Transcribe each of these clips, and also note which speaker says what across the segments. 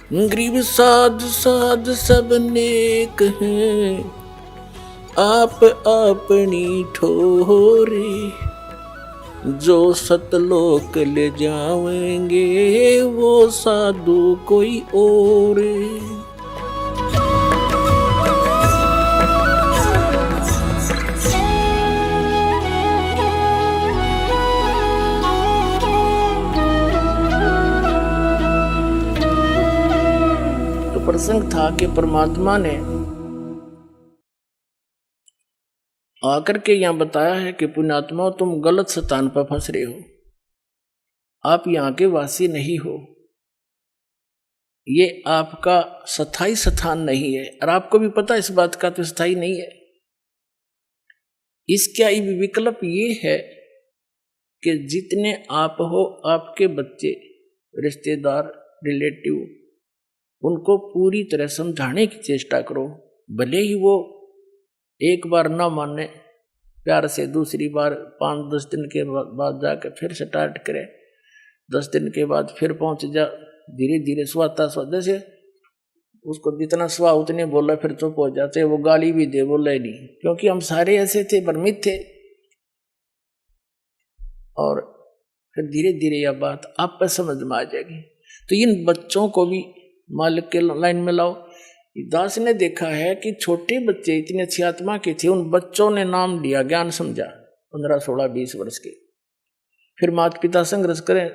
Speaker 1: गरीब साध साध सब नेक हैं, आप अपनी ठोरे, जो सतलोक ले जाएंगे वो साधु कोई और। तो प्रसंग था कि परमात्मा ने आकर के यहां बताया है कि पुण्यात्मा तुम गलत स्थान पर फंस रहे हो, आप यहां के वासी नहीं हो, ये आपका स्थायी स्थान नहीं है। और आपको भी पता इस बात का तो स्थायी नहीं है। इसका विकल्प ये है कि जितने आप हो, आपके बच्चे, रिश्तेदार, रिलेटिव, उनको पूरी तरह समझाने की चेष्टा करो। भले ही वो एक बार ना माने, प्यार से दूसरी बार 5-10 दिन के बाद जाकर फिर स्टार्ट करे, 10 दिन के बाद फिर पहुंच जा, धीरे धीरे स्वाता स्वा, जैसे उसको जितना स्वा उतने बोला फिर चुप हो जाते, वो गाली भी दे बोला ही नहीं, क्योंकि हम सारे ऐसे थे, भ्रमित थे। और फिर धीरे धीरे यह बात आप पर समझ में आ जाएगी। तो इन बच्चों को भी मालिक के लाइन में लाओ। दास ने देखा है कि छोटे बच्चे इतने अच्छी आत्मा के थे, उन बच्चों ने नाम लिया, ज्ञान समझा, 15, 16, 20 वर्ष के। फिर माता पिता संघर्ष करें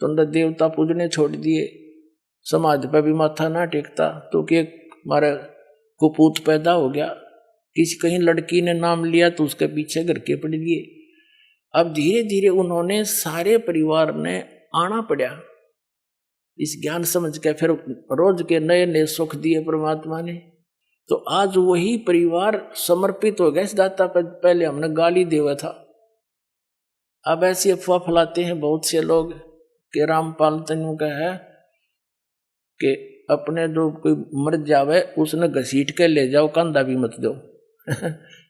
Speaker 1: तो अंदर देवता पूजने छोड़ दिए, समाज पर भी माथा ना टेकता, तो कि हमारा कुपूत पैदा हो गया। किसी कहीं लड़की ने नाम लिया तो उसके पीछे घर के पड़ गए। अब धीरे धीरे उन्होंने सारे परिवार ने आना पड़ा इस ज्ञान समझ के, फिर रोज के नए नए सुख दिए परमात्मा ने। तो आज वही परिवार समर्पित हो गया इस दाता पर। पहले हमने गाली देवा था, अब ऐसी अफवाह फैलाते हैं बहुत से लोग कि रामपाल तनु का है कि अपने जो कोई मर जावे उसने घसीट के ले जाओ, कंधा भी मत दो।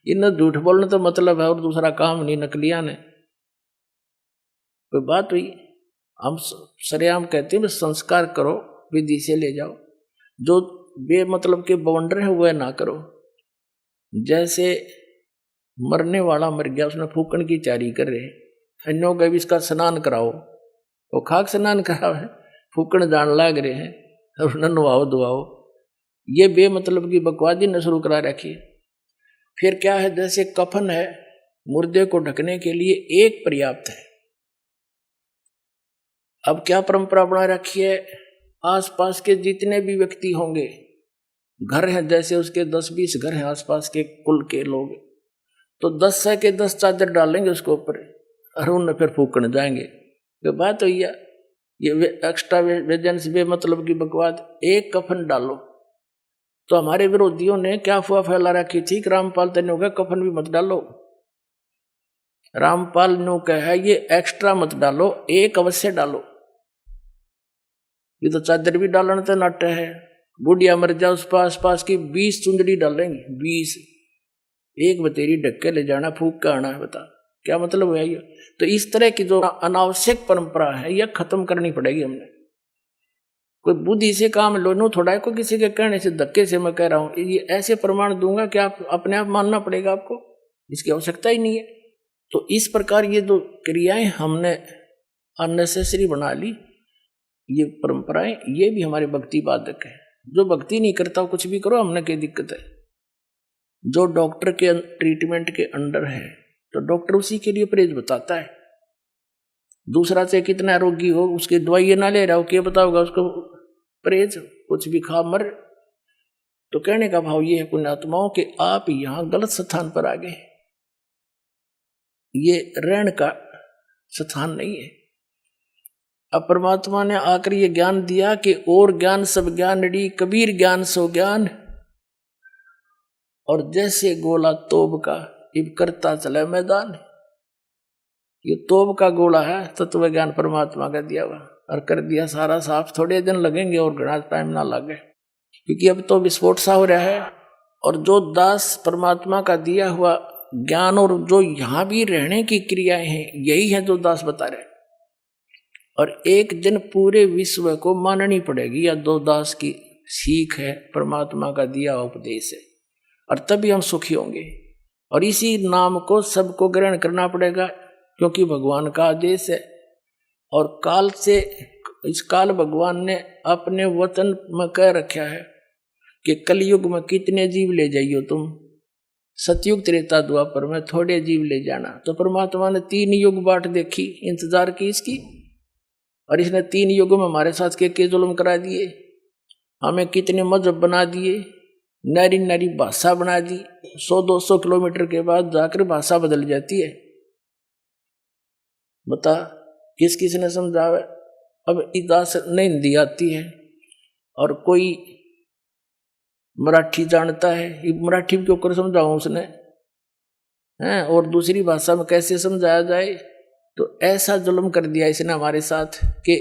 Speaker 1: इन्हें झूठ बोलने तो मतलब है और दूसरा काम नहीं, नकलिया ने। कोई बात हुई, हम सरेआम कहते हैं संस्कार करो, विधि से ले जाओ, जो बेमतलब के बवंडर है वह ना करो। जैसे मरने वाला मर गया, उसने फूकन की तैयारी कर रहे, अन्यों का भी इसका स्नान कराओ, वो खाक स्नान कराओ है, फूकन जान लाग रहे हैं और उन्हें नवाओ दुआओ। ये बेमतलब की बकवादी ने शुरू करा रखी है। फिर क्या है, जैसे कफन है, मुर्दे को ढकने के लिए एक पर्याप्त है। अब क्या परंपरा बना रखी है, आसपास के जितने भी व्यक्ति होंगे, घर हैं जैसे उसके 10-20 घर हैं आसपास के कुल के लोग, तो 10 से के 10 चादर डालेंगे उसके ऊपर और उन्हें फिर फूकने जाएंगे। ये बात हुई है, ये एक्स्ट्रा वेजेंस मतलब की बकवाद। एक कफन डालो, तो हमारे विरोधियों ने क्या अफवाह फैला रखी थी कि रामपाल तनु का कफन भी मत डालो। रामपाल नु का है ये एक्स्ट्रा मत डालो, एक अवश्य डालो। ये तो चादर भी डालने तो नट है, बुढ़िया मर जाओ उस पास की 20 चुंदड़ी डालेंगे, 20, एक बतेरी ढक के ले जाना, फूक का आना है। बता क्या मतलब है ये। तो इस तरह की जो अनावश्यक परंपरा है यह खत्म करनी पड़ेगी हमने। कोई बुद्धि से काम लो, नो थोड़ा को किसी के कहने से, धक्के से मैं कह रहा हूं, ये ऐसे प्रमाण दूंगा कि आप अपने आप मानना पड़ेगा आपको, इसकी आवश्यकता ही नहीं है। तो इस प्रकार ये जो क्रियाएं हमने अननेसेसरी बना ली, ये परंपराएं, ये भी हमारे भक्ति बाधक है। जो भक्ति नहीं करता कुछ भी करो, हमने क्या दिक्कत है। जो डॉक्टर के ट्रीटमेंट के अंडर है तो डॉक्टर उसी के लिए परहेज बताता है। दूसरा से कितना रोगी हो उसकी दवाई ना ले रहा हो, क्या बताओगा उसको परहेज, कुछ भी खा मर। तो कहने का भाव ये है पुण्यात्माओं कि आप यहां गलत स्थान पर आ गए, ये रहने का स्थान नहीं है। अब परमात्मा ने आकर ये ज्ञान दिया कि और ज्ञान सब ज्ञानड़ी, कबीर ज्ञान सो ज्ञान, और जैसे गोला तोब का इब करता चले मैदान। ये तोब का गोला है, तत्व ज्ञान परमात्मा का दिया हुआ, और कर दिया सारा साफ। थोड़े दिन लगेंगे और घना टाइम ना लगे, क्योंकि अब तो विस्फोट सा हो रहा है। और जो दास परमात्मा का दिया हुआ ज्ञान और जो यहां भी रहने की क्रियाएं हैं, यही है जो दास बता रहे। और एक दिन पूरे विश्व को माननी पड़ेगी। या दो दास की सीख है, परमात्मा का दिया उपदेश है, और तभी हम सुखी होंगे। और इसी नाम को सबको ग्रहण करना पड़ेगा, क्योंकि भगवान का आदेश है। और काल से इस काल भगवान ने अपने वतन में कह रखा है कि कलयुग में कितने जीव ले जाइयो तुम, सतयुग त्रेता द्वापर में थोड़े जीव ले जाना। तो परमात्मा ने 3 युग बाट देखी, इंतजार की इसकी, और इसने 3 युगों में हमारे साथ के जुल्म करा दिए, हमें कितने मजहब बना दिए, नरी नरी भाषा बना दी। 100-200 किलोमीटर के बाद जाकर भाषा बदल जाती है। बता किस किस ने समझावे। अब इदा से नहीं हिंदी आती है, और कोई मराठी जानता है, मराठी क्यों कर समझाऊं उसने हैं, और दूसरी भाषा में कैसे समझाया जाए। तो ऐसा जुल्म कर दिया इसने हमारे साथ कि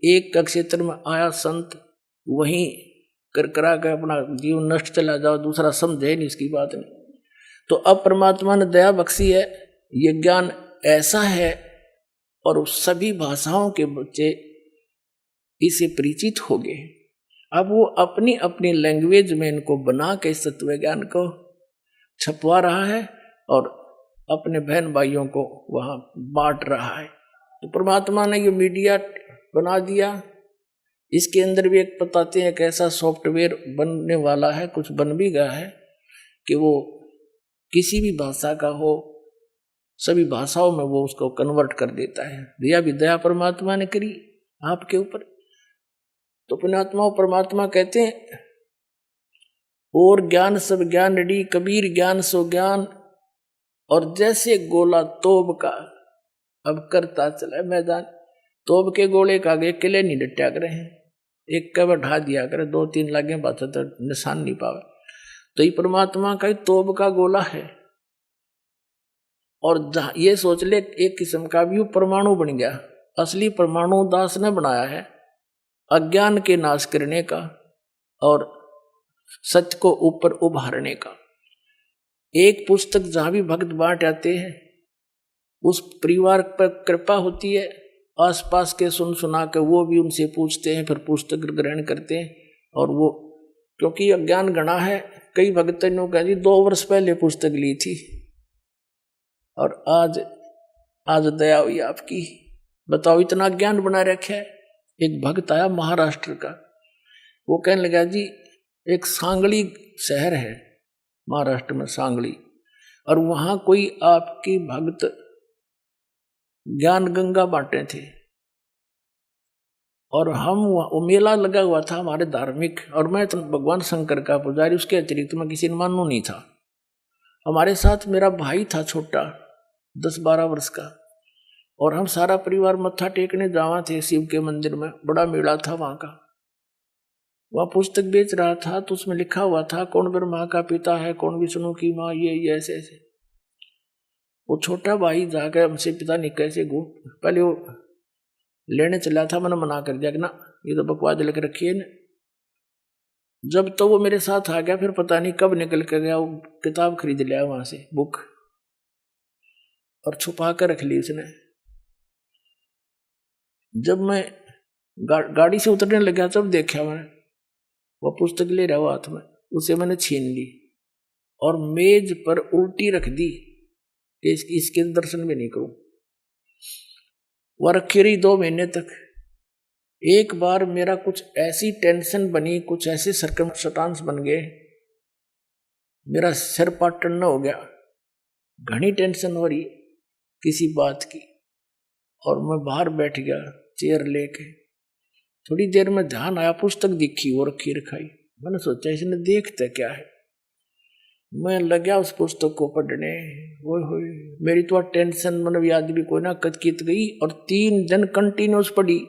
Speaker 1: एक क्षेत्र में आया संत, वहीं कर करा के अपना जीवन नष्ट चला जाओ, दूसरा समझे नहीं इसकी बात नहीं। तो अब परमात्मा ने दया बख्शी है, ये ज्ञान ऐसा है, और सभी भाषाओं के बच्चे इसे परिचित हो गए। अब वो अपनी अपनी लैंग्वेज में इनको बना के इस तत्व ज्ञान को छपवा रहा है, और अपने बहन भाइयों को वहां बांट रहा है। तो परमात्मा ने ये मीडिया बना दिया। इसके अंदर भी एक बताते हैं, एक ऐसा सॉफ्टवेयर बनने वाला है, कुछ बन भी गया है, कि वो किसी भी भाषा का हो, सभी भाषाओं में वो उसको कन्वर्ट कर देता है। दिया भी दया परमात्मा ने करी आपके ऊपर। तो पुण्यात्मा परमात्मा कहते हैं, और ज्ञान सब ज्ञान डी, कबीर ज्ञान सो ज्ञान, और जैसे गोला तोब का अब करता चला मैदान। तोब के गोले का आगे किले नहीं डटा करे हैं, एक का बढ़ा दिया करे, 2-3 लागे बात तो निशान नहीं पावे। तो ये परमात्मा का तोब का गोला है। और ये सोच ले, एक किस्म का भी परमाणु बन गया। असली परमाणु दास ने बनाया है, अज्ञान के नाश करने का और सत्य को ऊपर उभारने का। एक पुस्तक जहां भी भक्त बांट आते हैं, उस परिवार पर कृपा होती है, आसपास के सुन सुना के वो भी उनसे पूछते हैं, फिर पुस्तक ग्रहण करते हैं। और वो क्योंकि अज्ञान गणा है, कई भक्तों ने कहा जी 2 वर्ष पहले पुस्तक ली थी, और आज दया हुई आपकी, बताओ इतना ज्ञान बना रखा है। एक भक्त आया महाराष्ट्र का, वो कहने लगा जी एक सांगली शहर है महाराष्ट्र में, सांगली, और वहां कोई आपकी भक्त ज्ञान गंगा बांटे थे, और हम वो मेला लगा हुआ था हमारे धार्मिक, और मैं तो भगवान शंकर का पुजारी, उसके अतिरिक्त मैं किसी ने मानू नहीं था। हमारे साथ मेरा भाई था छोटा, 10-12 वर्ष का, और हम सारा परिवार मत्था टेकने जावा थे शिव के मंदिर में। बड़ा मेला था वहां का। वह पुस्तक बेच रहा था, तो उसमें लिखा हुआ था कौन ब्रह्मा का पिता है, कौन विष्णु की माँ, ये ऐसे ऐसे। वो छोटा भाई जाकर हमसे पिता नहीं कैसे पहले वो लेने चला था, मैंने मना कर दिया कि ना ये तो बकवास लिख रखी है ना। जब तो वो मेरे साथ आ गया, फिर पता नहीं कब निकल के गया, वो किताब खरीद लिया वहां से, बुक, और छुपा कर रख ली उसने। जब मैं गाड़ी से उतरने लगा, तब देखा मैंने वो पुस्तक ले रहा हाथ में, उसे मैंने छीन ली और मेज पर उल्टी रख दी कि इसके दर्शन भी नहीं करूं। वह रखी रही 2 महीने तक। एक बार मेरा कुछ ऐसी टेंशन बनी, कुछ ऐसे सर्कमस्टांस बन गए, मेरा सिर पाटन न हो गया, घनी टेंशन हो रही किसी बात की, और मैं बाहर बैठ गया चेयर लेके। थोड़ी देर में ध्यान आया, पुस्तक दिखी और रखी रखाई। मैंने सोचा इसने देखता क्या है, मैं लगा उस पुस्तक को पढ़ने। वो मेरी तो टेंशन मतलब याद भी कोई ना कचकित गई, और 3 दिन कंटिन्यूस पढ़ी।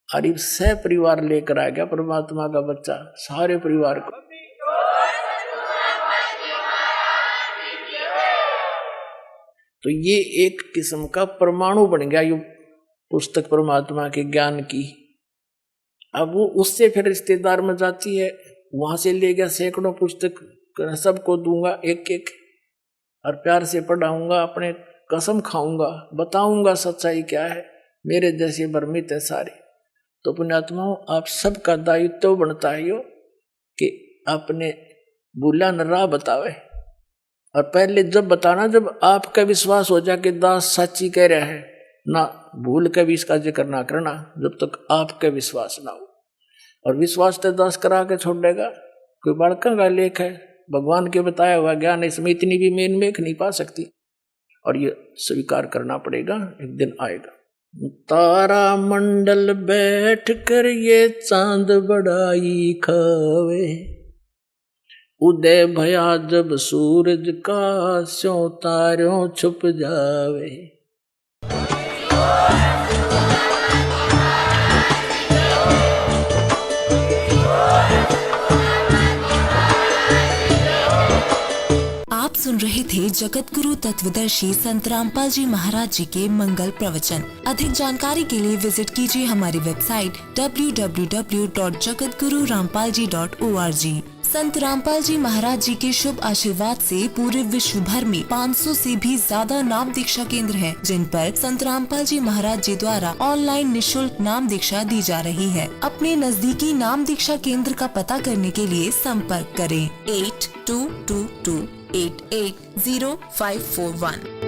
Speaker 1: और सह परिवार लेकर आ गया परमात्मा का बच्चा, सारे परिवार को। तो ये एक किस्म का परमाणु बन गया ये पुस्तक परमात्मा के ज्ञान की। अब वो उससे फिर रिश्तेदार में जाती है, वहां से ले गया सैकड़ों पुस्तक, सबको दूंगा एक एक, और प्यार से पढ़ाऊंगा, अपने कसम खाऊंगा, बताऊंगा सच्चाई क्या है, मेरे जैसे भ्रमित है सारे। तो पुण्यात्माओं, आप सबका दायित्व बनता है यो कि अपने भूला न राह बतावे। और पहले जब बताना, जब आपका विश्वास हो जाए कि दास सच्ची कह रहा है, ना भूल के भी इसका जिक्र ना करना जब तक आपका विश्वास ना हो। और विश्वास तो दास करा के छोड़ देगा, कोई बड़का का लेख है, भगवान के बताया हुआ ज्ञान इसमें इतनी भी मेन मेख नहीं पा सकती। और ये स्वीकार करना पड़ेगा, एक दिन आएगा। तारा मंडल बैठ कर ये चांद बड़ाई खावे, उदय भया जब सूरज का स्यों तारों छुप जावे।
Speaker 2: आप सुन रहे थे जगत गुरु तत्वदर्शी संत रामपाल जी महाराज जी के मंगल प्रवचन। अधिक जानकारी के लिए विजिट कीजिए हमारी वेबसाइट www.jagatgururampalji.org। संत रामपाल जी महाराज जी के शुभ आशीर्वाद से पूरे विश्व भर में 500 से भी ज्यादा नाम दीक्षा केंद्र हैं, जिन पर संत रामपाल जी महाराज जी द्वारा ऑनलाइन निशुल्क नाम दीक्षा दी जा रही है। अपने नजदीकी नाम दीक्षा केंद्र का पता करने के लिए संपर्क करें 8222880541।